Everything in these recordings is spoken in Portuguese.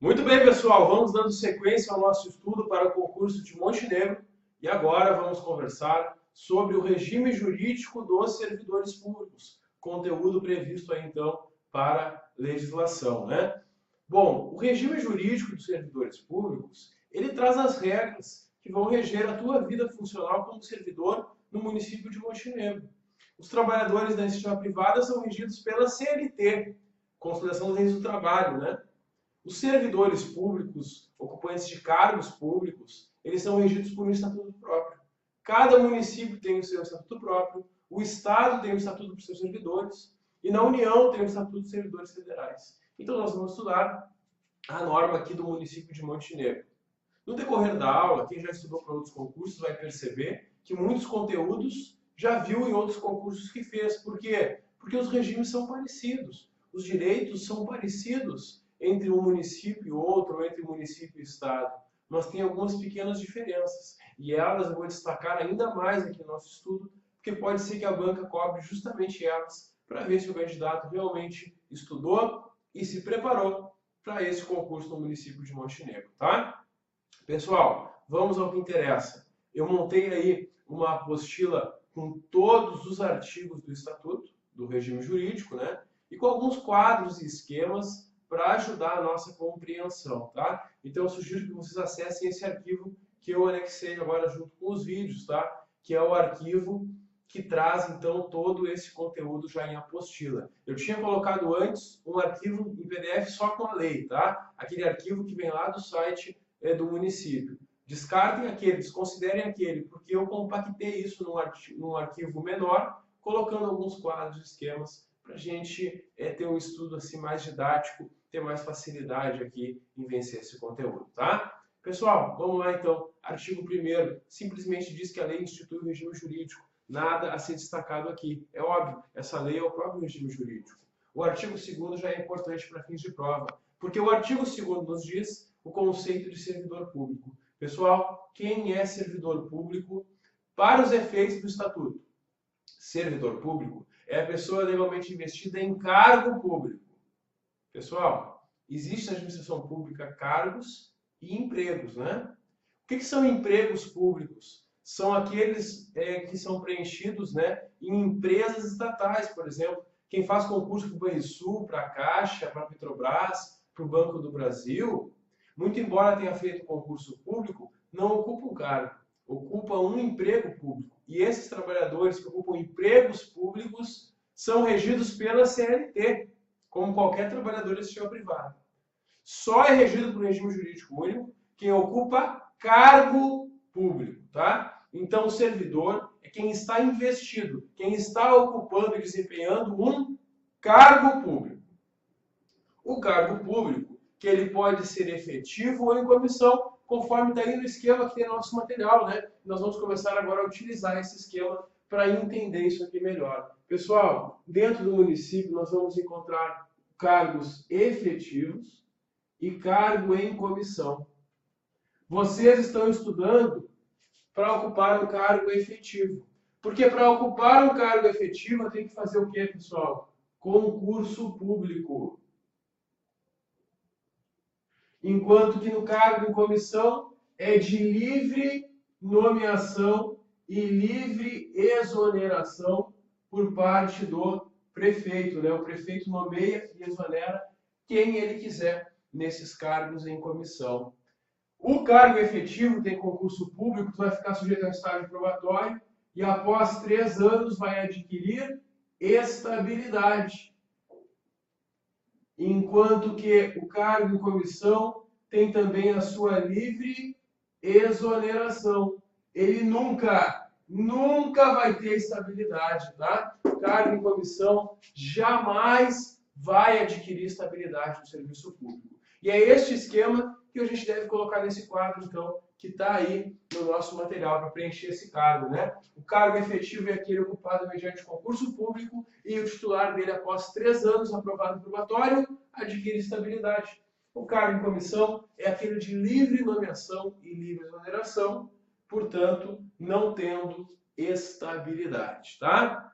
Muito bem, pessoal, vamos dando sequência ao nosso estudo para o concurso de Montenegro e agora vamos conversar sobre o regime jurídico dos servidores públicos, conteúdo previsto aí então para legislação, né? Bom, o regime jurídico dos servidores públicos, ele traz as regras que vão reger a tua vida funcional como servidor no município de Montenegro. Os trabalhadores da iniciativa privada são regidos pela CLT, Consolidação das Leis do Trabalho, né? Os servidores públicos, ocupantes de cargos públicos, eles são regidos por um estatuto próprio. Cada município tem o seu estatuto próprio, o Estado tem o estatuto para os seus servidores, e na União tem o estatuto dos servidores federais. Então nós vamos estudar a norma aqui do município de Montenegro. No decorrer da aula, quem já estudou para outros concursos vai perceber que muitos conteúdos já viu em outros concursos que fez. Por quê? Porque os regimes são parecidos, os direitos são parecidos entre um município e outro, ou entre município e estado. Mas tem algumas pequenas diferenças, e elas eu vou destacar ainda mais aqui no nosso estudo, porque pode ser que a banca cobre justamente elas, para ver se o candidato realmente estudou e se preparou para esse concurso no município de Montenegro, tá? Pessoal, vamos ao que interessa. Eu montei aí uma apostila com todos os artigos do Estatuto, do regime jurídico, né? E com alguns quadros e esquemas para ajudar a nossa compreensão, tá? Então eu sugiro que vocês acessem esse arquivo que eu anexei agora junto com os vídeos, tá? Que é o arquivo que traz então todo esse conteúdo já em apostila. Eu tinha colocado antes um arquivo em PDF só com a lei, tá? Aquele arquivo que vem lá do site do município. Descartem aquele, desconsiderem aquele, porque eu compactei isso num arquivo menor, colocando alguns quadros e esquemas para a gente ter um estudo assim mais didático, ter mais facilidade aqui em vencer esse conteúdo, tá? Pessoal, vamos lá então. Artigo 1º simplesmente diz que a lei institui o regime jurídico. Nada a ser destacado aqui. É óbvio, essa lei é o próprio regime jurídico. O artigo 2º já é importante para fins de prova, porque o artigo 2º nos diz o conceito de servidor público. Pessoal, quem é servidor público para os efeitos do Estatuto? Servidor público é a pessoa legalmente investida em cargo público. Pessoal, existe na administração pública cargos e empregos, né? O que são empregos públicos? São aqueles que são preenchidos, né, em empresas estatais, por exemplo. Quem faz concurso para o Banrisul, para a Caixa, para a Petrobras, para o Banco do Brasil, muito embora tenha feito concurso público, não ocupa um cargo, ocupa um emprego público. E esses trabalhadores que ocupam empregos públicos são regidos pela CLT, como qualquer trabalhador da iniciativa privada. Só é regido por regime jurídico único quem ocupa cargo público, tá? Então, o servidor é quem está investido, quem está ocupando e desempenhando um cargo público. O cargo público, que ele pode ser efetivo ou em comissão, conforme está aí no esquema que tem no nosso material, né? Nós vamos começar agora a utilizar esse esquema para entender isso aqui melhor. Pessoal, dentro do município nós vamos encontrar cargos efetivos e cargo em comissão. Vocês estão estudando para ocupar um cargo efetivo. Porque para ocupar um cargo efetivo eu tenho que fazer o quê, pessoal? Concurso público. Enquanto que no cargo em comissão é de livre nomeação e livre exoneração por parte do prefeito, né? O prefeito nomeia e exonera quem ele quiser nesses cargos em comissão. O cargo efetivo tem concurso público, vai ficar sujeito a estágio probatório e após 3 anos vai adquirir estabilidade. Enquanto que o cargo em comissão tem também a sua livre exoneração. Ele nunca vai ter estabilidade, tá? O cargo em comissão jamais vai adquirir estabilidade no serviço público. E é este esquema que a gente deve colocar nesse quadro, então, que está aí no nosso material para preencher esse cargo, né? O cargo efetivo é aquele ocupado mediante concurso público e o titular dele, após 3 anos aprovado no probatório, adquire estabilidade. O cargo em comissão é aquele de livre nomeação e livre exoneração, portanto, não tendo estabilidade, tá?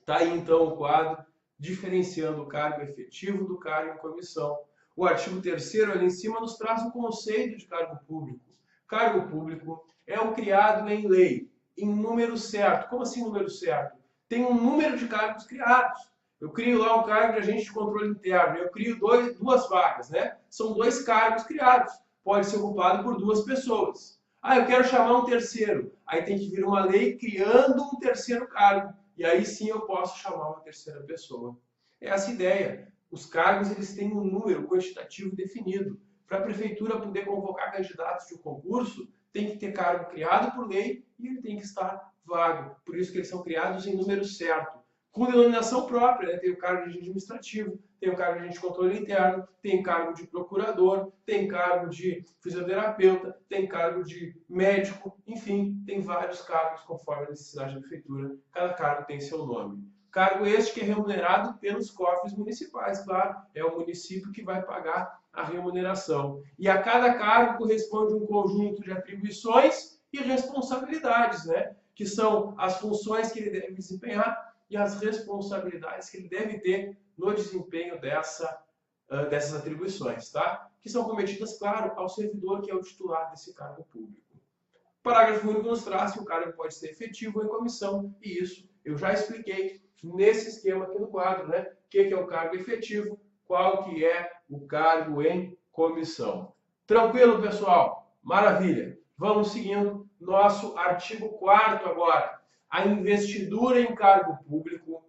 Tá aí, então, o quadro diferenciando o cargo efetivo do cargo em comissão. o artigo 3º ali em cima nos traz o conceito de cargo público. Cargo público é o criado em lei, em número certo. Como assim número certo? Tem um número de cargos criados. Eu crio lá um cargo de agente de controle interno, eu crio duas vagas, né? São 2 cargos criados. Pode ser ocupado por 2 pessoas. Ah, eu quero chamar um terceiro. Aí tem que vir uma lei criando um terceiro cargo. E aí sim eu posso chamar uma terceira pessoa. É essa a ideia. Os cargos eles têm um número quantitativo definido. Para a prefeitura poder convocar candidatos de um concurso, tem que ter cargo criado por lei e ele tem que estar vago. Por isso que eles são criados em número certo. Com denominação própria, né? Tem o cargo de agente administrativo, tem o cargo de agente de controle interno, tem cargo de procurador, tem cargo de fisioterapeuta, tem cargo de médico, enfim, tem vários cargos conforme a necessidade da prefeitura. Cada cargo tem seu nome. Cargo este que é remunerado pelos cofres municipais, claro, é o município que vai pagar a remuneração. E a cada cargo corresponde um conjunto de atribuições e responsabilidades, né? Que são as funções que ele deve desempenhar e as responsabilidades que ele deve ter no desempenho dessas atribuições, tá? Que são cometidas, claro, ao servidor que é o titular desse cargo público. O parágrafo único nos traz que o cargo pode ser efetivo ou em comissão, e isso eu já expliquei nesse esquema aqui no quadro, né? O que é o cargo efetivo, qual que é o cargo em comissão. Tranquilo, pessoal? Maravilha! Vamos seguindo nosso artigo 4º agora. A investidura em cargo público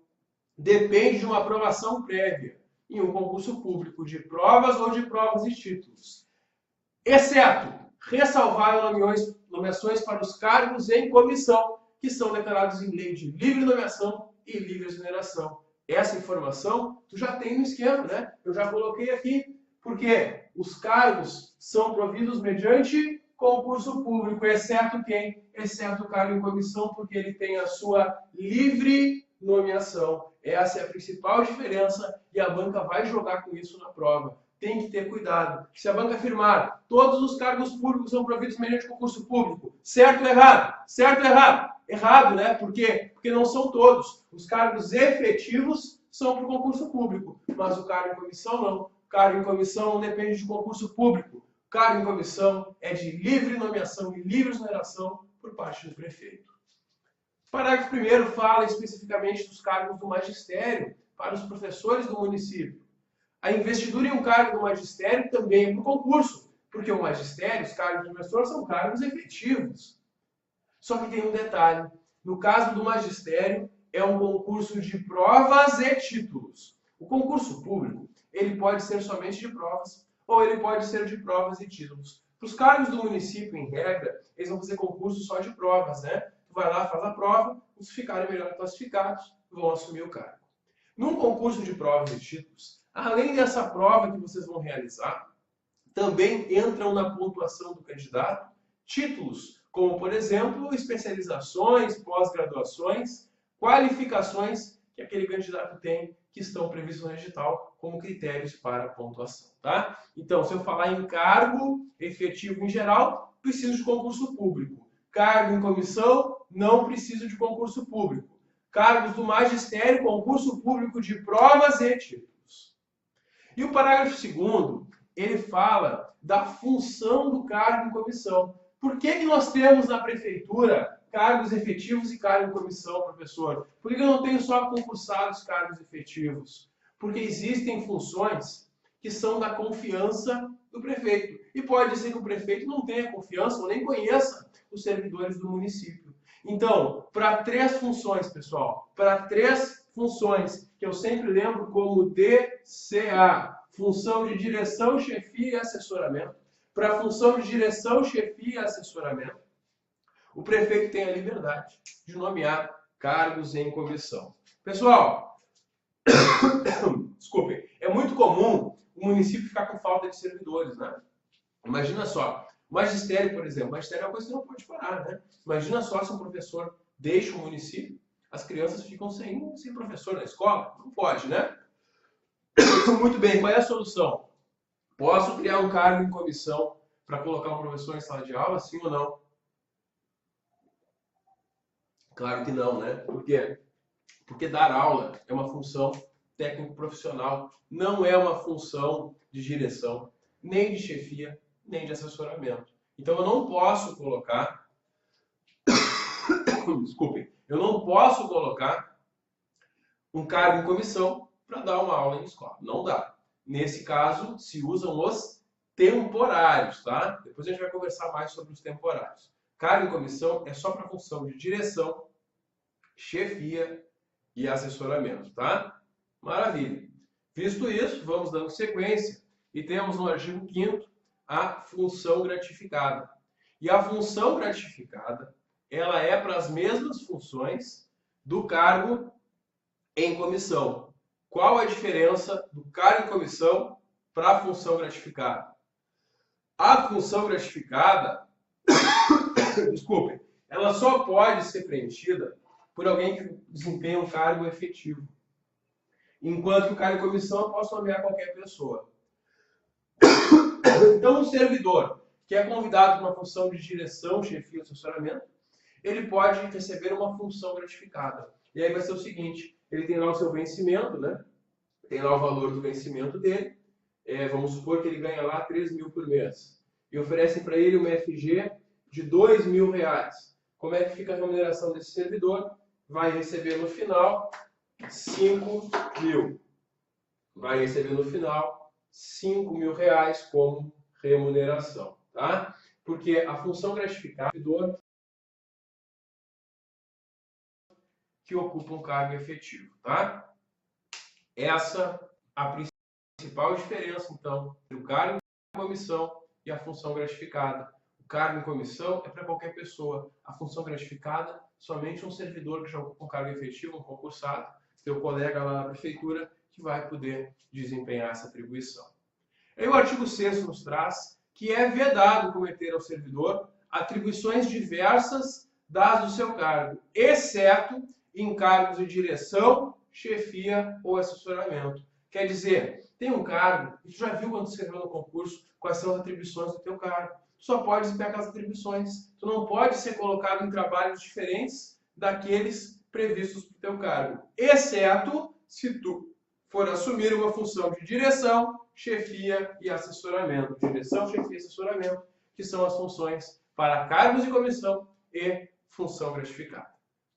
depende de uma aprovação prévia em um concurso público de provas ou de provas e títulos, exceto ressalvar nomeações para os cargos em comissão, que são declarados em lei de livre nomeação e livre exoneração. Essa informação tu já tem no esquema, né? Eu já coloquei aqui, porque os cargos são providos mediante concurso público, exceto quem? Exceto o cargo em comissão, porque ele tem a sua livre nomeação. Essa é a principal diferença e a banca vai jogar com isso na prova. Tem que ter cuidado. Se a banca afirmar todos os cargos públicos são providos mediante concurso público, certo ou errado? Certo ou errado? Errado, né? Por quê? Porque não são todos. Os cargos efetivos são para o concurso público, mas o cargo em comissão não. O cargo em comissão não depende de concurso público. Cargo em comissão é de livre nomeação e livre exoneração por parte do prefeito. O parágrafo 1º fala especificamente dos cargos do magistério para os professores do município. A investidura em um cargo do magistério também é por concurso, porque o magistério, os cargos do professor, são cargos efetivos. Só que tem um detalhe. No caso do magistério, é um concurso de provas e títulos. O concurso público, ele pode ser somente de provas, ou ele pode ser de provas e títulos. Para os cargos do município, em regra, eles vão fazer concurso só de provas, né? Tu vai lá, faz a prova, os que ficarem melhor classificados vão assumir o cargo. Num concurso de provas e títulos, além dessa prova que vocês vão realizar, também entram na pontuação do candidato títulos, como, por exemplo, especializações, pós-graduações, qualificações que aquele candidato tem, que estão previstos no edital como critérios para a pontuação, tá? Então, se eu falar em cargo efetivo em geral, preciso de concurso público. Cargo em comissão, não preciso de concurso público. Cargos do magistério, concurso público de provas e títulos. E o parágrafo 2º, ele fala da função do cargo em comissão. Por que nós temos na prefeitura cargos efetivos e cargo em comissão, professor? Por que eu não tenho só concursados cargos efetivos? Porque existem funções que são da confiança do prefeito. E pode ser que o prefeito não tenha confiança ou nem conheça os servidores do município. Então, para 3 funções, pessoal, para 3 funções que eu sempre lembro como DCA, função de direção, chefia e assessoramento, para a função de direção, chefia e assessoramento, o prefeito tem a liberdade de nomear cargos em comissão. Pessoal, desculpem, é muito comum o município ficar com falta de servidores, né? Imagina só, magistério, por exemplo, magistério é uma coisa que não pode parar, né? Imagina só se um professor deixa o município, as crianças ficam sem professor na escola, não pode, né? Muito bem, qual é a solução? Posso criar um cargo em comissão para colocar um professor em sala de aula, sim ou não? Claro que não, né? Por quê? Porque dar aula é uma função técnico profissional, não é uma função de direção, nem de chefia, nem de assessoramento. Então eu não posso colocar, desculpem, eu não posso colocar um cargo em comissão para dar uma aula em escola. Não dá. Nesse caso, se usam os temporários, tá? Depois a gente vai conversar mais sobre os temporários. Cargo em comissão é só para função de direção, chefia e assessoramento, tá? Maravilha. Visto isso, vamos dando sequência e temos no artigo 5º a função gratificada. E a função gratificada, ela é para as mesmas funções do cargo em comissão. Qual a diferença do cargo em comissão para a função gratificada? A função gratificada, desculpem, ela só pode ser preenchida por alguém que desempenha um cargo efetivo. Enquanto que o cargo em comissão eu posso nomear qualquer pessoa. Então, um servidor que é convidado para uma função de direção, chefia ou assessoramento, ele pode receber uma função gratificada. E aí vai ser o seguinte, ele tem lá o seu vencimento, né? Tem lá o valor do vencimento dele. Vamos supor que ele ganha lá 3 mil por mês. E oferecem para ele uma FG de R$2.000. Como é que fica a remuneração desse servidor? Vai receber no final 5 mil. Vai receber no final R$5.000 como remuneração, tá? Porque a função gratificada do servidor que ocupa um cargo efetivo, tá? Essa a principal diferença, então, entre o cargo em comissão e a função gratificada. O cargo em comissão é para qualquer pessoa. A função gratificada, somente um servidor que já ocupa um cargo efetivo, um concursado, seu colega lá na prefeitura, que vai poder desempenhar essa atribuição. Aí o artigo 6º nos traz que é vedado cometer ao servidor atribuições diversas das do seu cargo, exceto em cargos de direção, chefia ou assessoramento. Quer dizer, tem um cargo, e tu já viu quando escreveu no concurso quais são as atribuições do teu cargo. Tu só pode desempenhar aquelas atribuições. Tu não pode ser colocado em trabalhos diferentes daqueles previstos para o teu cargo, exceto se tu for assumir uma função de direção, chefia e assessoramento. Direção, chefia e assessoramento, que são as funções para cargos de comissão e função gratificada.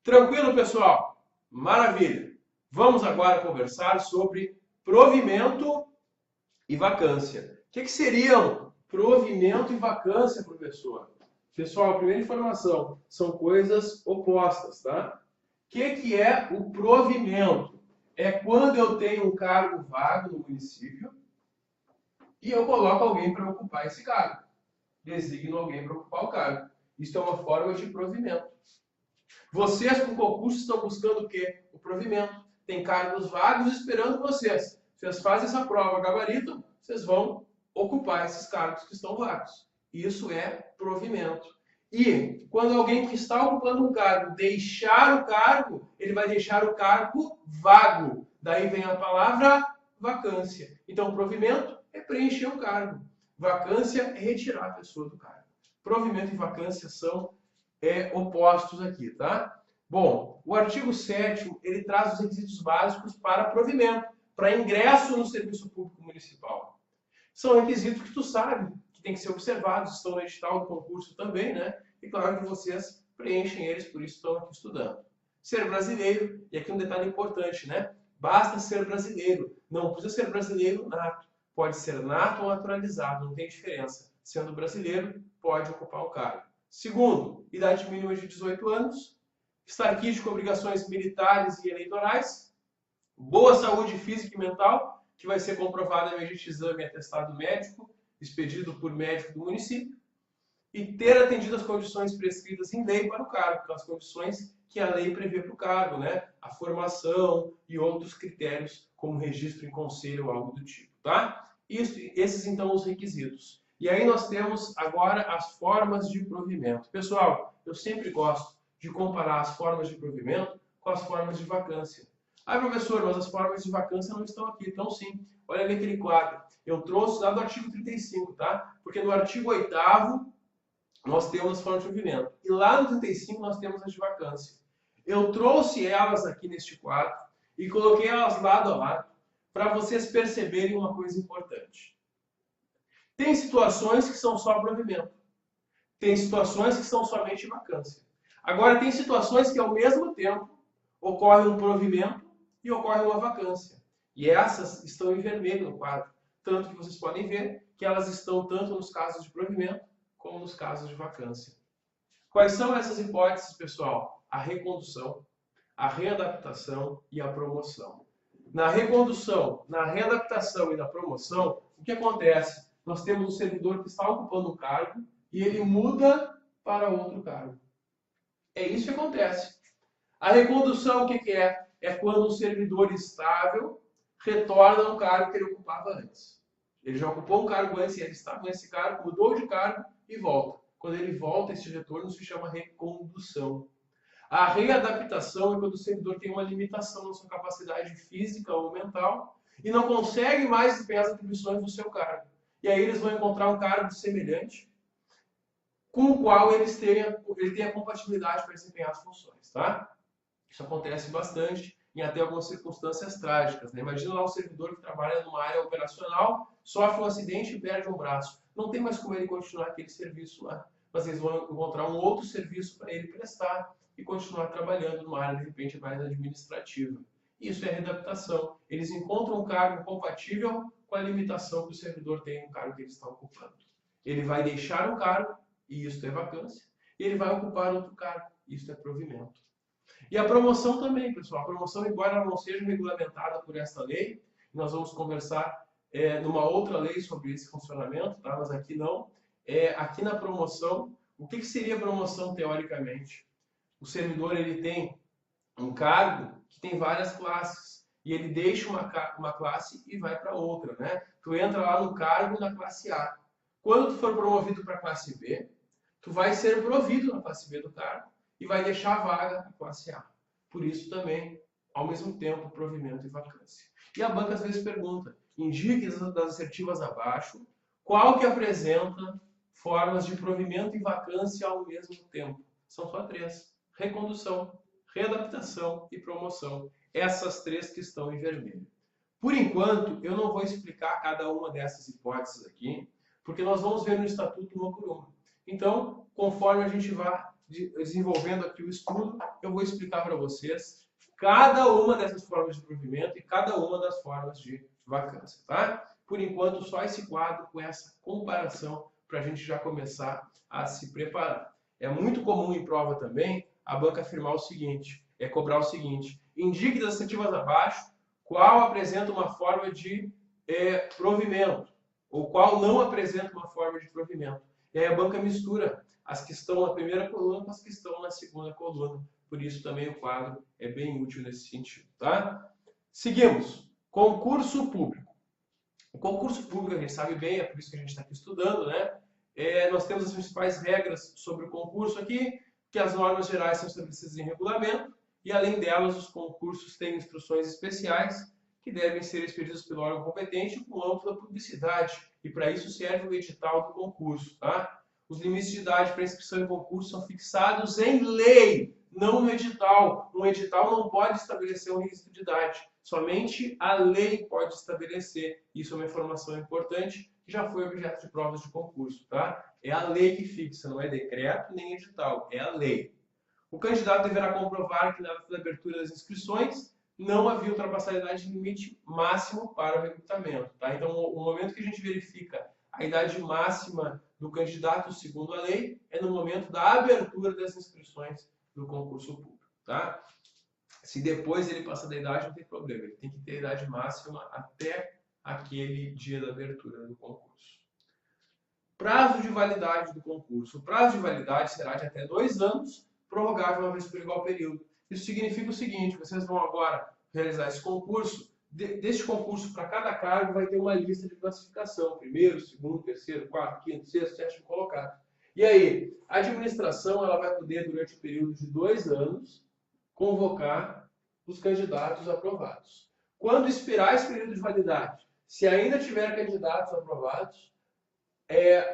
Tranquilo, pessoal? Maravilha! Vamos agora conversar sobre provimento e vacância. O que seriam provimento e vacância, professor? Pessoal, a primeira informação, são coisas opostas, tá? O que é o provimento? É quando eu tenho um cargo vago no município e eu coloco alguém para ocupar esse cargo. Designo alguém para ocupar o cargo. Isso é uma forma de provimento. Vocês, com concurso, estão buscando o quê? O provimento. Tem cargos vagos esperando vocês. Vocês fazem essa prova, gabaritam, vocês vão ocupar esses cargos que estão vagos. Isso é provimento. E quando alguém que está ocupando um cargo deixar o cargo, ele vai deixar o cargo vago. Daí vem a palavra vacância. Então, provimento é preencher o cargo. Vacância é retirar a pessoa do cargo. Provimento e vacância são opostos aqui, tá? Bom, o artigo 7º, ele traz os requisitos básicos para provimento, para ingresso no serviço público municipal. São requisitos que tu sabe que tem que ser observados, estão no edital do concurso também, né? E claro que vocês preenchem eles, por isso estão aqui estudando. Ser brasileiro, e aqui um detalhe importante, né? Basta ser brasileiro, não precisa ser brasileiro nato. Pode ser nato ou naturalizado, não tem diferença. Sendo brasileiro, pode ocupar o cargo. Segundo, idade mínima de 18 anos, estar quisto com obrigações militares e eleitorais, boa saúde física e mental, que vai ser comprovada mediante exame e atestado médico, expedido por médico do município, e ter atendido as condições prescritas em lei para o cargo, aquelas condições que a lei prevê para o cargo, né? A formação e outros critérios, como registro em conselho ou algo do tipo, tá? Esses, então, os requisitos. E aí nós temos agora as formas de provimento. Pessoal, eu sempre gosto de comparar as formas de provimento com as formas de vacância. Ah, professor, mas as formas de vacância não estão aqui. Então, sim. Olha ali aquele quadro. Eu trouxe lá do artigo 35, tá? Porque no artigo 8º nós temos as formas de provimento. E lá no 35 nós temos as de vacância. Eu trouxe elas aqui neste quadro e coloquei elas lado a lado para vocês perceberem uma coisa importante. Tem situações que são só provimento. Tem situações que são somente vacância. Agora, tem situações que, ao mesmo tempo, ocorre um provimento e ocorre uma vacância. E essas estão em vermelho no quadro. Tanto que vocês podem ver que elas estão tanto nos casos de provimento como nos casos de vacância. Quais são essas hipóteses, pessoal? A recondução, a readaptação e a promoção. Na recondução, na readaptação e na promoção, o que acontece? Nós temos um servidor que está ocupando um cargo e ele muda para outro cargo. É isso que acontece. A recondução, o que é? É quando um servidor estável retorna ao cargo que ele ocupava antes. Ele já ocupou um cargo antes, ele estava nesse cargo, mudou de cargo e volta. Quando ele volta, esse retorno se chama recondução. A readaptação é quando o servidor tem uma limitação na sua capacidade física ou mental e não consegue mais desempenhar as atribuições do seu cargo. E aí eles vão encontrar um cargo semelhante com o qual ele tem a compatibilidade para desempenhar as funções, tá? Isso acontece bastante em até algumas circunstâncias trágicas, né? Imagina lá um servidor que trabalha numa área operacional, sofre um acidente e perde um braço. Não tem mais como ele continuar aquele serviço lá, mas eles vão encontrar um outro serviço para ele prestar e continuar trabalhando numa área, de repente, mais administrativa. Isso é readaptação. Eles encontram um cargo compatível com a limitação que o servidor tem no cargo que ele está ocupando. Ele vai deixar um cargo, e isso é vacância, e ele vai ocupar outro cargo, isso é provimento. E a promoção também, pessoal. A promoção, embora ela não seja regulamentada por esta lei, nós vamos conversar numa outra lei sobre esse funcionamento, tá? Mas aqui não. Aqui na promoção, o que seria promoção teoricamente? O servidor ele tem um cargo que tem várias classes e ele deixa uma classe e vai para outra, né? Tu entra lá no cargo na classe A. Quando tu for promovido para a classe B, tu vai ser provido na classe B do cargo e vai deixar a vaga na classe A. Por isso também, ao mesmo tempo, provimento e vacância. E a banca às vezes pergunta, indique das assertivas abaixo, qual que apresenta formas de provimento e vacância ao mesmo tempo? São só 3. Recondução, readaptação e promoção. Essas 3 que estão em vermelho. Por enquanto, eu não vou explicar cada uma dessas hipóteses aqui, porque nós vamos ver no Estatuto uma por uma. Então, conforme a gente vai desenvolvendo aqui o estudo, eu vou explicar para vocês cada uma dessas formas de provimento e cada uma das formas de vacância, tá? Por enquanto, só esse quadro com essa comparação para a gente já começar a se preparar. É muito comum em prova também a banca afirmar o seguinte, cobrar o seguinte, indique das assertivas abaixo qual apresenta uma forma de provimento ou qual não apresenta uma forma de provimento. E aí a banca mistura as que estão na primeira coluna com as que estão na segunda coluna. Por isso também o quadro é bem útil nesse sentido, tá? Seguimos. Concurso público. O concurso público a gente sabe bem, é por isso que a gente está aqui estudando, né? Nós temos as principais regras sobre o concurso aqui, que as normas gerais são estabelecidas em regulamento, e além delas os concursos têm instruções especiais que devem ser expedidas pelo órgão competente com ampla publicidade, e para isso serve o edital do concurso, tá? Os limites de idade para inscrição em concurso são fixados em lei, não no edital. Um edital não pode estabelecer um requisito de idade. Somente a lei pode estabelecer. Isso é uma informação importante que já foi objeto de provas de concurso, tá? É a lei que fixa, não é decreto nem edital, é a lei. O candidato deverá comprovar que na data da abertura das inscrições não havia ultrapassaridade de limite máximo para o recrutamento, tá? Então, o momento que a gente verifica a idade máxima do candidato segundo a lei é no momento da abertura das inscrições do concurso público, tá? Se depois ele passar da idade, não tem problema. Ele tem que ter a idade máxima até aquele dia da abertura do concurso. Prazo de validade do concurso. O prazo de validade será de até 2 anos, prorrogável uma vez por igual período. Isso significa o seguinte, vocês vão agora realizar esse concurso, deste concurso para cada cargo vai ter uma lista de classificação, primeiro, segundo, terceiro, quarto, quinto, sexto, sétimo colocado. E aí, a administração ela vai poder, durante o período de 2 anos, convocar os candidatos aprovados. Quando expirar esse período de validade, se ainda tiver candidatos aprovados,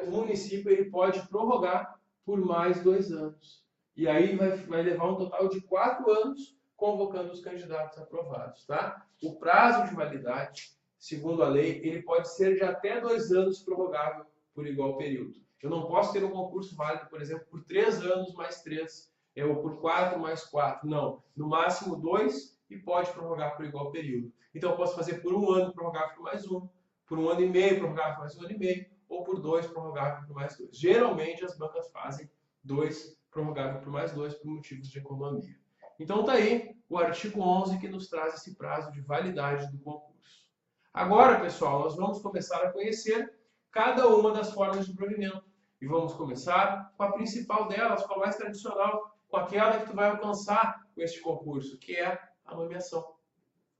o município ele pode prorrogar por mais 2 anos. E aí vai levar um total de 4 anos convocando os candidatos aprovados, tá? O prazo de validade, segundo a lei, ele pode ser de até 2 anos prorrogável por igual período. Eu não posso ter um concurso válido, por exemplo, por 3 anos mais 3, ou por 4 mais 4. Não, no máximo 2 e pode prorrogar por igual período. Então eu posso fazer por 1 ano prorrogável por mais 1, por 1 ano e meio prorrogável por mais 1 ano e meio, ou por 2 prorrogável por mais 2. Geralmente as bancas fazem 2 prorrogável por mais 2 por motivos de economia. Então tá aí o artigo 11 que nos traz esse prazo de validade do concurso. Agora, pessoal, nós vamos começar a conhecer cada uma das formas de provimento. E vamos começar com a principal delas, com a mais tradicional, com aquela que tu vai alcançar com este concurso, que é a nomeação.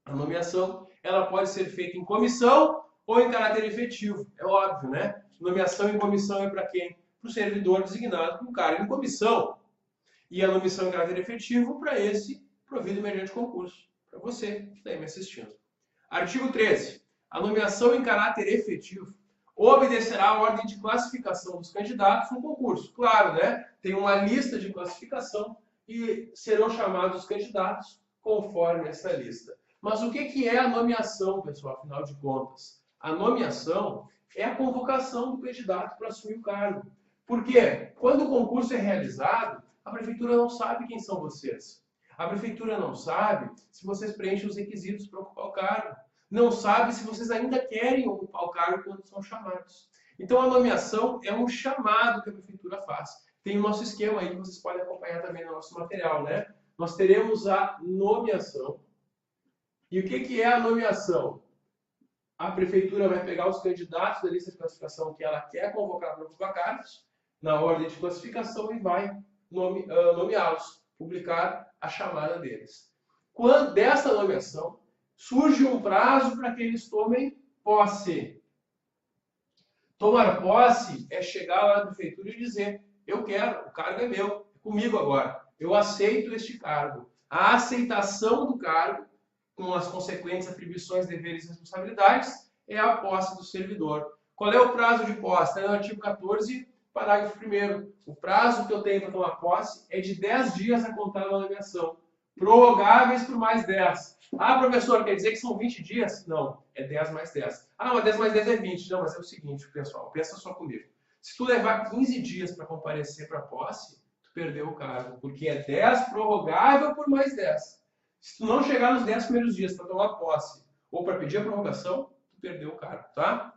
A nomeação, ela pode ser feita em comissão ou em caráter efetivo. É óbvio, né? Nomeação em comissão é para quem? Para o servidor designado com cargo em comissão. E a nomeação em caráter efetivo para esse provido mediante concurso. Para você que está aí me assistindo. Artigo 13. A nomeação em caráter efetivo obedecerá à ordem de classificação dos candidatos no concurso. Claro, né? Tem uma lista de classificação e serão chamados os candidatos conforme essa lista. Mas o que é a nomeação, pessoal, afinal de contas? A nomeação é a convocação do candidato para assumir o cargo. Por quê? Quando o concurso é realizado, a prefeitura não sabe quem são vocês. A prefeitura não sabe se vocês preenchem os requisitos para ocupar o cargo. Não sabe se vocês ainda querem ocupar o cargo quando são chamados. Então a nomeação é um chamado que a prefeitura faz. Tem o nosso esquema aí que vocês podem acompanhar também no nosso material, né? Nós teremos a nomeação. E o que é a nomeação? A prefeitura vai pegar os candidatos da lista de classificação que ela quer convocar para ocupar cargos, na ordem de classificação, e vai nomeá-los, publicar a chamada deles. Quando dessa nomeação, surge um prazo para que eles tomem posse. Tomar posse é chegar lá na prefeitura e dizer: eu quero, o cargo é meu, é comigo agora, eu aceito este cargo. A aceitação do cargo, com as consequentes atribuições, deveres e responsabilidades, é a posse do servidor. Qual é o prazo de posse? Está no artigo 14, parágrafo 1º. O prazo que eu tenho para tomar posse é de 10 dias a contar da nomeação, prorrogáveis por mais 10. Ah, professor, quer dizer que são 20 dias? Não, é 10 mais 10. Ah, mas 10 mais 10 é 20. Não, mas é o seguinte, pessoal, pensa só comigo. Se tu levar 15 dias para comparecer para a posse, tu perdeu o cargo, porque é 10 prorrogável por mais 10. Se tu não chegar nos 10 primeiros dias para tomar posse ou para pedir a prorrogação, tu perdeu o cargo, tá?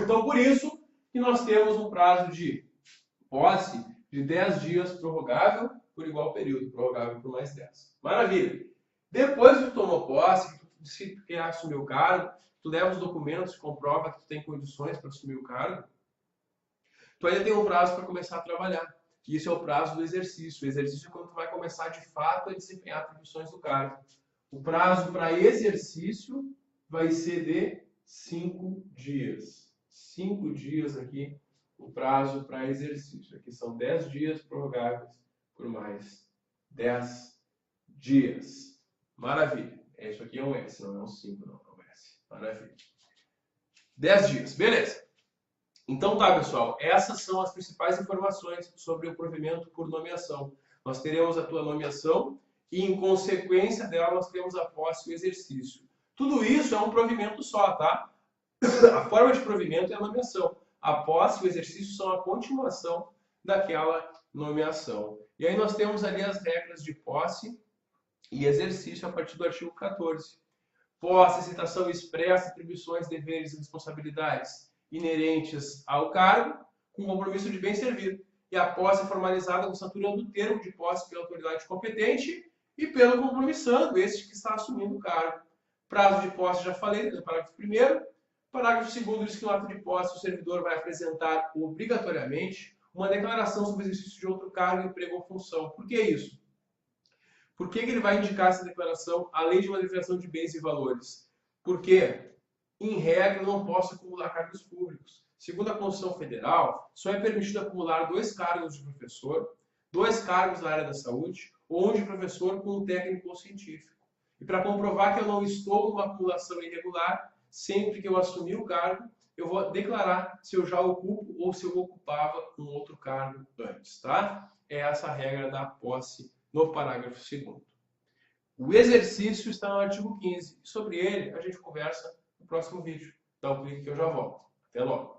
Então, por isso que nós temos um prazo de posse de 10 dias prorrogável por igual período, prorrogável por mais 10. Maravilha! Depois que tu tomou posse, se tu quer assumir o cargo, tu leva os documentos que comprova que tu tem condições para assumir o cargo, tu ainda tem um prazo para começar a trabalhar. E esse é o prazo do exercício. O exercício é quando tu vai começar de fato a desempenhar atribuições do cargo. O prazo para exercício vai ser de 5 dias. 5 dias aqui, o prazo para exercício. Aqui são 10 dias prorrogáveis por mais 10 dias. Maravilha. Isso aqui é um S, não é um 5, não. É um S. Maravilha. 10 dias. Beleza. Então tá, pessoal, essas são as principais informações sobre o provimento por nomeação. Nós teremos a tua nomeação e, em consequência dela, nós teremos a posse e o exercício. Tudo isso é um provimento só, tá? A forma de provimento é a nomeação. A posse e o exercício são a continuação daquela nomeação. E aí nós temos ali as regras de posse e exercício a partir do artigo 14. Posse, citação expressa, atribuições, deveres e responsabilidades inerentes ao cargo, com compromisso de bem servir. E a posse é formalizada constaturando o termo de posse pela autoridade competente e pelo compromissando este que está assumindo o cargo. Prazo de posse, já falei, no parágrafo 1º. Parágrafo 2º diz que no ato de posse o servidor vai apresentar obrigatoriamente uma declaração sobre o exercício de outro cargo, emprego ou função. Por que isso? Por que ele vai indicar essa declaração, além de uma declaração de bens e valores? Porque, em regra, eu não posso acumular cargos públicos. Segundo a Constituição Federal, só é permitido acumular 2 cargos de professor, 2 cargos na área da saúde, ou um de professor com um técnico ou científico. E para comprovar que eu não estou numa acumulação irregular, sempre que eu assumir o cargo, eu vou declarar se eu já ocupo ou se eu ocupava um outro cargo antes, tá? É essa a regra da posse no parágrafo 2º. O exercício está no artigo 15. Sobre ele, a gente conversa no próximo vídeo. Dá um clique que eu já volto. Até logo.